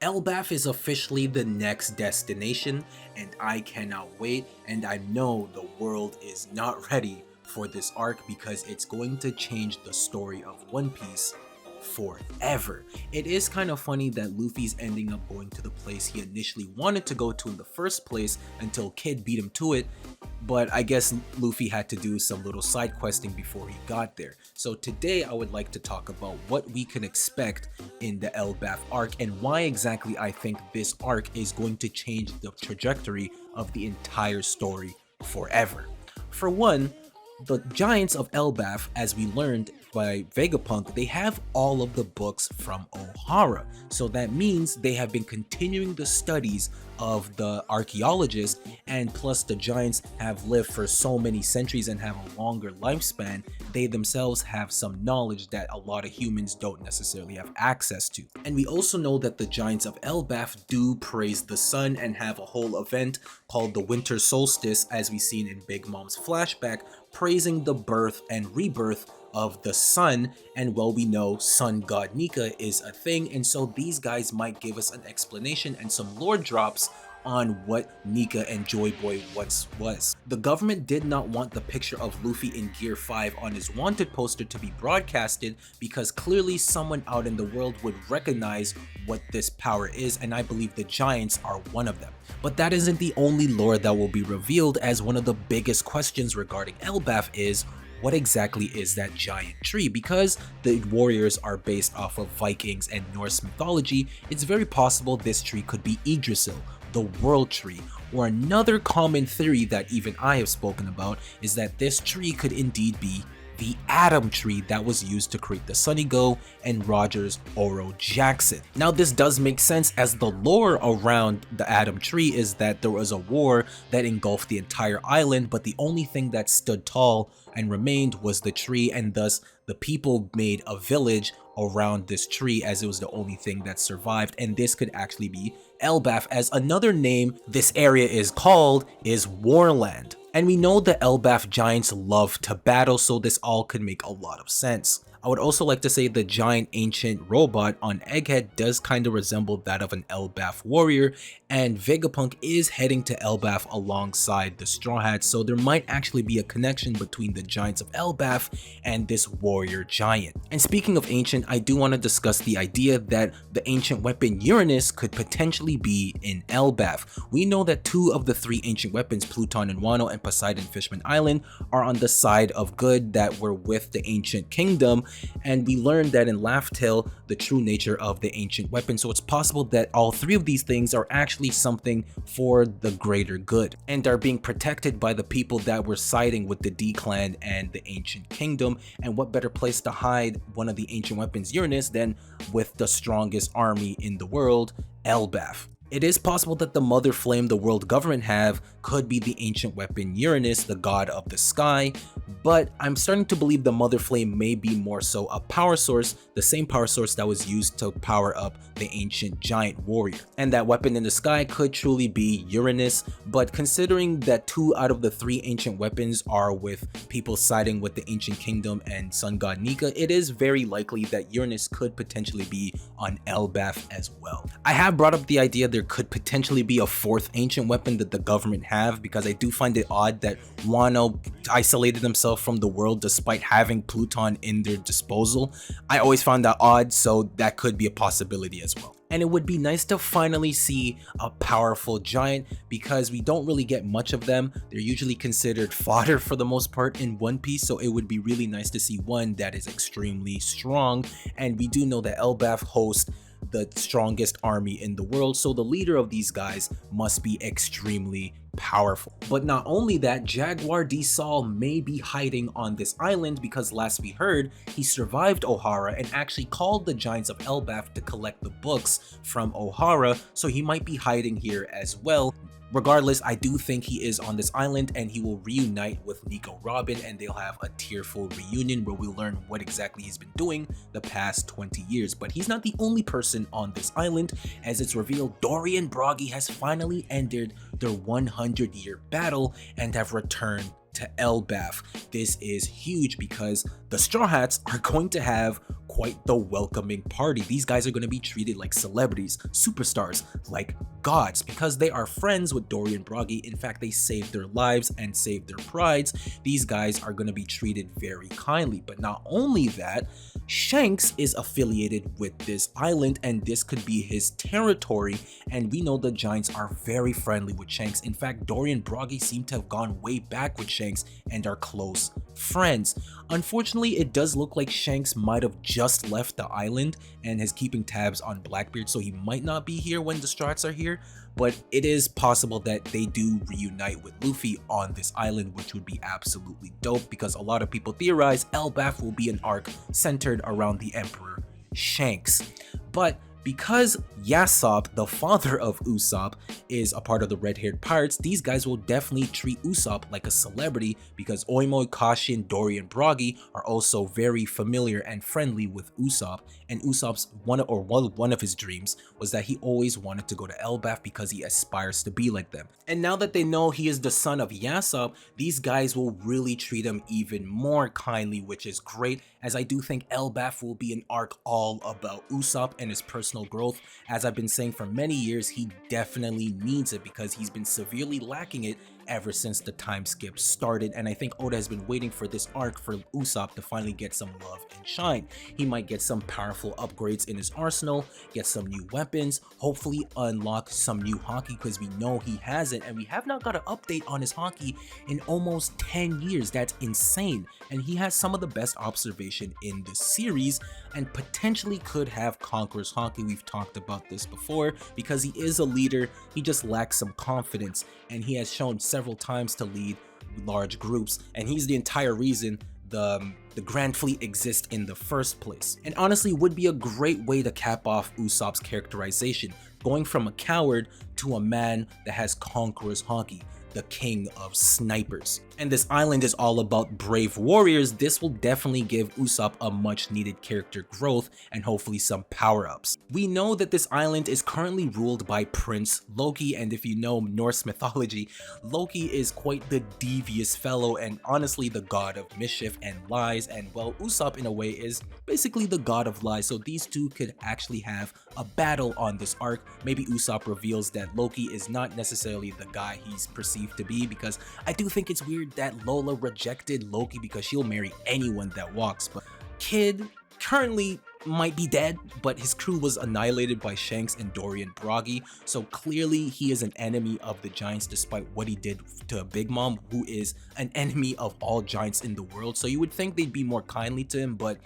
Elbaf is officially the next destination, and I cannot wait, and I know the world is not ready for this arc because it's going to change the story of One Piece forever. It is kind of funny that Luffy's ending up going to the place he initially wanted to go to in the first place until Kid beat him to it, but I guess Luffy had to do some little side questing before he got there. So today I would like to talk about what we can expect in the Elbaf arc and why exactly I think this arc is going to change the trajectory of the entire story forever. For one, the Giants of Elbaf, as we learned by Vegapunk, they have all of the books from Ohara. So that means they have been continuing the studies of the archaeologists, and plus the Giants have lived for so many centuries and have a longer lifespan, they themselves have some knowledge that a lot of humans don't necessarily have access to. And we also know that the Giants of Elbaf do praise the sun and have a whole event called the Winter Solstice, as we seen in Big Mom's flashback, praising the birth and rebirth of the sun. And well, we know sun god Nika is a thing, and so these guys might give us an explanation and some lore drops on what Nika and Joy Boy once was. The government did not want the picture of Luffy in Gear 5 on his wanted poster to be broadcasted because clearly someone out in the world would recognize what this power is, and I believe the Giants are one of them. But that isn't the only lore that will be revealed, as one of the biggest questions regarding Elbaf is, what exactly is that giant tree? Because the warriors are based off of Vikings and Norse mythology, it's very possible this tree could be Yggdrasil, the world tree. Or another common theory that even I have spoken about is that this tree could indeed be the Atom Tree that was used to create the Sunny Go and Roger's Oro Jackson. Now this does make sense, as the lore around the Atom Tree is that there was a war that engulfed the entire island, but the only thing that stood tall and remained was the tree, and thus the people made a village around this tree as it was the only thing that survived. And this could actually be Elbaf, as another name this area is called is Warland. And we know the Elbaf Giants love to battle, so this all could make a lot of sense. I would also like to say the giant ancient robot on Egghead does kind of resemble that of an Elbaf warrior, and Vegapunk is heading to Elbaf alongside the Straw Hats, so there might actually be a connection between the Giants of Elbaf and this warrior giant. And speaking of ancient, I do want to discuss the idea that the ancient weapon Uranus could potentially be in Elbaf. We know that 2 of the 3 ancient weapons, Pluton and Wano and Poseidon Fishman Island, are on the side of good that were with the ancient kingdom, and we learned that in Laugh Tale the true nature of the ancient weapon, so it's possible that all 3 of these things are actually something for the greater good and are being protected by the people that were siding with the D-Clan and the ancient kingdom. And what better place to hide one of the ancient weapons Uranus than with the strongest army in the world, Elbaf. It is possible that the Mother Flame the world government have could be the ancient weapon Uranus, the god of the sky, but I'm starting to believe the Mother Flame may be more so a power source, the same power source that was used to power up the ancient giant warrior. And that weapon in the sky could truly be Uranus, but considering that 2 out of the 3 ancient weapons are with people siding with the ancient kingdom and sun god Nika, it is very likely that Uranus could potentially be on Elbaf as well. I have brought up the idea there could potentially be a 4th ancient weapon that the government have, because I do find it odd that Wano isolated themselves from the world despite having Pluton in their disposal. I always found that odd, so that could be a possibility as well. And it would be nice to finally see a powerful giant, because we don't really get much of them. They're usually considered fodder for the most part in One Piece, so it would be really nice to see one that is extremely strong. And we do know that Elbaf hosts the strongest army in the world, so the leader of these guys must be extremely powerful. But not only that, Jaguar D. Saul may be hiding on this island, because last we heard he survived Ohara and actually called the Giants of Elbaf to collect the books from Ohara, so he might be hiding here as well. Regardless, I do think he is on this island, and he will reunite with Nico Robin, and they'll have a tearful reunion where we'll learn what exactly he's been doing the past 20 years. But he's not the only person on this island, as it's revealed Dorry and Broggy has finally ended their 100-year battle and have returned to Elbaf. This is huge because the Straw Hats are going to have quite the welcoming party. These guys are going to be treated like celebrities, superstars, like gods, because they are friends with Dorry and Broggy. In fact, they saved their lives and saved their prides. These guys are going to be treated very kindly. But not only that, Shanks is affiliated with this island, and this could be his territory, and we know the Giants are very friendly with Shanks. In fact, Dorry and Broggy seem to have gone way back with Shanks and are close friends. Unfortunately, it does look like Shanks might have just left the island and is keeping tabs on Blackbeard, so he might not be here when the Strats are here, but it is possible that they do reunite with Luffy on this island, which would be absolutely dope, because a lot of people theorize Elbaf will be an arc centered around the Emperor Shanks. But because Usopp, the father of Usopp, is a part of the red-haired pirates, these guys will definitely treat Usopp like a celebrity, because Oimoy, Kashin, Dorry, and Broggy are also very familiar and friendly with Usopp, and Usopp's one of his dreams was that he always wanted to go to Elbaf because he aspires to be like them. And now that they know he is the son of Usopp, these guys will really treat him even more kindly, which is great, as I do think Elbaf will be an arc all about Usopp and his personal growth. As I've been saying for many years, he definitely needs it because he's been severely lacking it ever since the time skip started, and I think Oda has been waiting for this arc for Usopp to finally get some love and shine. He might get some powerful upgrades in his arsenal, get some new weapons, hopefully unlock some new haki, because we know he has it, and we have not got an update on his haki in almost 10 years. That's insane, and he has some of the best observation in the series, and potentially could have Conqueror's haki. We've talked about this before, because he is a leader, he just lacks some confidence, and he has shown several times to lead large groups, and he's the entire reason the Grand Fleet exists in the first place. And honestly, would be a great way to cap off Usopp's characterization, going from a coward to a man that has Conqueror's haki, the king of snipers. And this island is all about brave warriors. This will definitely give Usopp a much needed character growth and hopefully some power-ups. We know that this island is currently ruled by Prince Loki, and if you know Norse mythology, Loki is quite the devious fellow and honestly the god of mischief and lies, and well, Usopp in a way is basically the god of lies, so these two could actually have a battle on this arc. Maybe Usopp reveals that Loki is not necessarily the guy he's perceived to be, because I do think it's weird that Lola rejected Loki because she'll marry anyone that walks, but Kid currently might be dead, but his crew was annihilated by Shanks and Dorry and Broggy, so clearly he is an enemy of the Giants despite what he did to Big Mom, who is an enemy of all Giants in the world. So you would think they'd be more kindly to him, but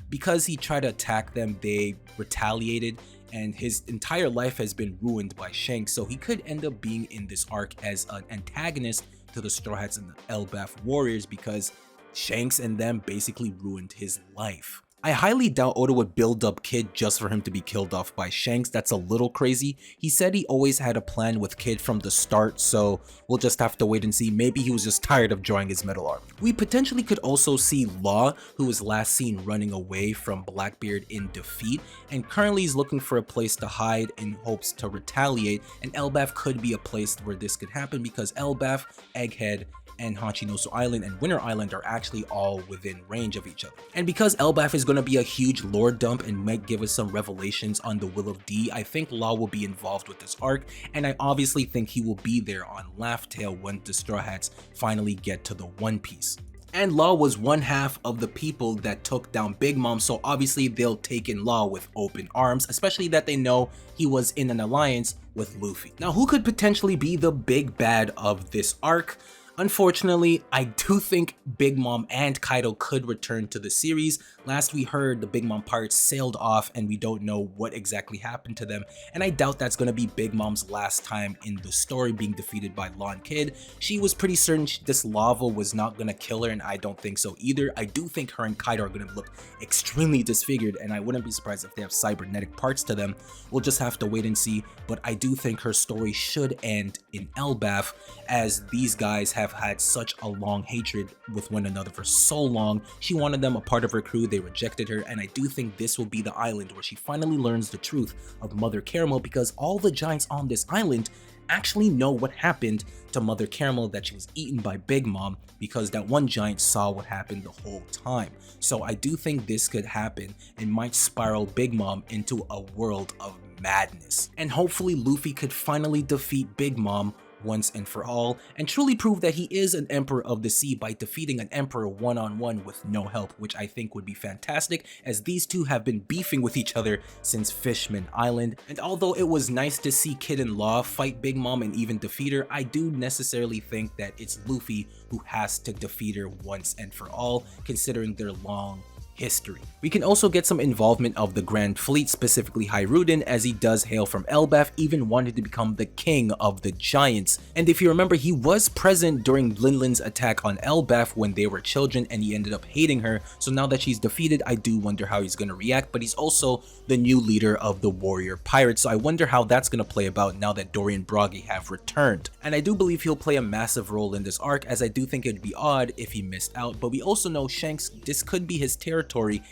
because he tried to attack them, they retaliated, and his entire life has been ruined by Shanks, so he could end up being in this arc as an antagonist to the Straw Hats and the Elbaf warriors, because Shanks and them basically ruined his life. I highly doubt Oda would build up Kid just for him to be killed off by Shanks. That's a little crazy. He said he always had a plan with Kid from the start, so we'll just have to wait and see. Maybe he was just tired of drawing his metal arc. We potentially could also see Law, who was last seen running away from Blackbeard in defeat, and currently is looking for a place to hide in hopes to retaliate, and Elbaf could be a place where this could happen, because Elbaf, Egghead, and Hachinosu Island and Winter Island are actually all within range of each other. And because Elbaf is going to be a huge lore dump and might give us some revelations on the Will of D, I think Law will be involved with this arc, and I obviously think he will be there on Laugh Tale when the Straw Hats finally get to the One Piece. And Law was one half of the people that took down Big Mom, so obviously they'll take in Law with open arms, especially that they know he was in an alliance with Luffy. Now, who could potentially be the big bad of this arc? Unfortunately, I do think Big Mom and Kaido could return to the series. Last we heard, the Big Mom pirates sailed off and we don't know what exactly happened to them, and I doubt that's going to be Big Mom's last time in the story being defeated by Law and Kid. She was pretty certain this lava was not going to kill her, and I don't think so either. I do think her and Kaido are going to look extremely disfigured, and I wouldn't be surprised if they have cybernetic parts to them. We'll just have to wait and see, but I do think her story should end in Elbaf, as these guys have had such a long hatred with one another for so long. She wanted them a part of her crew, they rejected her, and I do think this will be the island where she finally learns the truth of Mother Caramel, because all the Giants on this island actually know what happened to Mother Caramel, that she was eaten by Big Mom, because that one giant saw what happened the whole time. So I do think this could happen and might spiral Big Mom into a world of madness. And hopefully Luffy could finally defeat Big Mom once and for all, and truly prove that he is an Emperor of the Sea by defeating an Emperor one-on-one with no help, which I think would be fantastic, as these two have been beefing with each other since Fishman Island. And although it was nice to see Kid and Law fight Big Mom and even defeat her, I do necessarily think that it's Luffy who has to defeat her once and for all, considering their long history. We can also get some involvement of the Grand Fleet, specifically Hiruden, as he does hail from Elbaf, even wanted to become the king of the giants. And if you remember, he was present during Linlin's attack on Elbaf when they were children, and he ended up hating her. So now that she's defeated, I do wonder how he's going to react, but he's also the new leader of the warrior pirates, so I wonder how that's going to play about now that Dorry and Broggy have returned. And I do believe he'll play a massive role in this arc, as I do think it'd be odd if he missed out, but we also know Shanks, this could be his territory,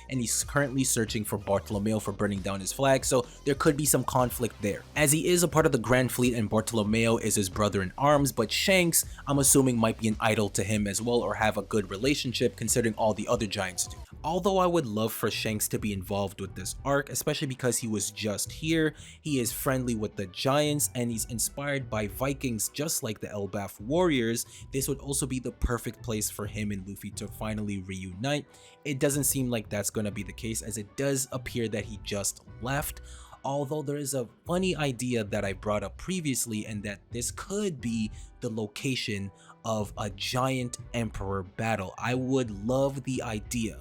and he's currently searching for Bartolomeo for burning down his flag, so there could be some conflict there, as he is a part of the Grand Fleet and Bartolomeo is his brother in arms. But Shanks, I'm assuming, might be an idol to him as well, or have a good relationship considering all the other giants do. Although I would love for Shanks to be involved with this arc, especially because he was just here, he is friendly with the giants, and he's inspired by Vikings just like the Elbaf warriors, this would also be the perfect place for him and Luffy to finally reunite. It doesn't seem like that's going to be the case, as it does appear that he just left. Although there is a funny idea that I brought up previously, and that this could be the location of a giant emperor battle. I would love the idea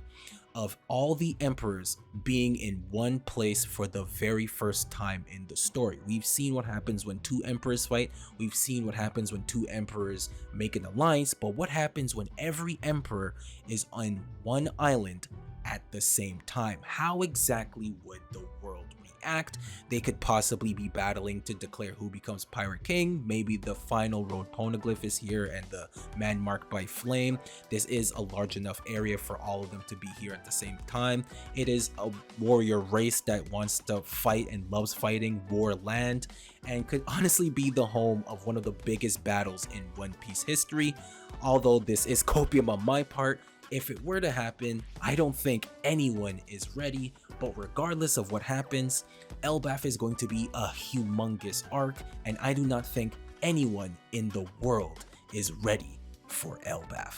of all the emperors being in one place for the very first time in the story. We've seen what happens when two emperors fight, we've seen what happens when two emperors make an alliance, but what happens when every emperor is on one island at the same time? How exactly would the world react? They could possibly be battling to declare who becomes Pirate King. Maybe the final road poneglyph is here and the man marked by flame. This is a large enough area for all of them to be here at the same time. It is a warrior race that wants to fight and loves fighting war land, and could honestly be the home of one of the biggest battles in One Piece history. Although this is copium on my part, if it were to happen, I don't think anyone is ready, but regardless of what happens, Elbaf is going to be a humongous arc, and I do not think anyone in the world is ready for Elbaf.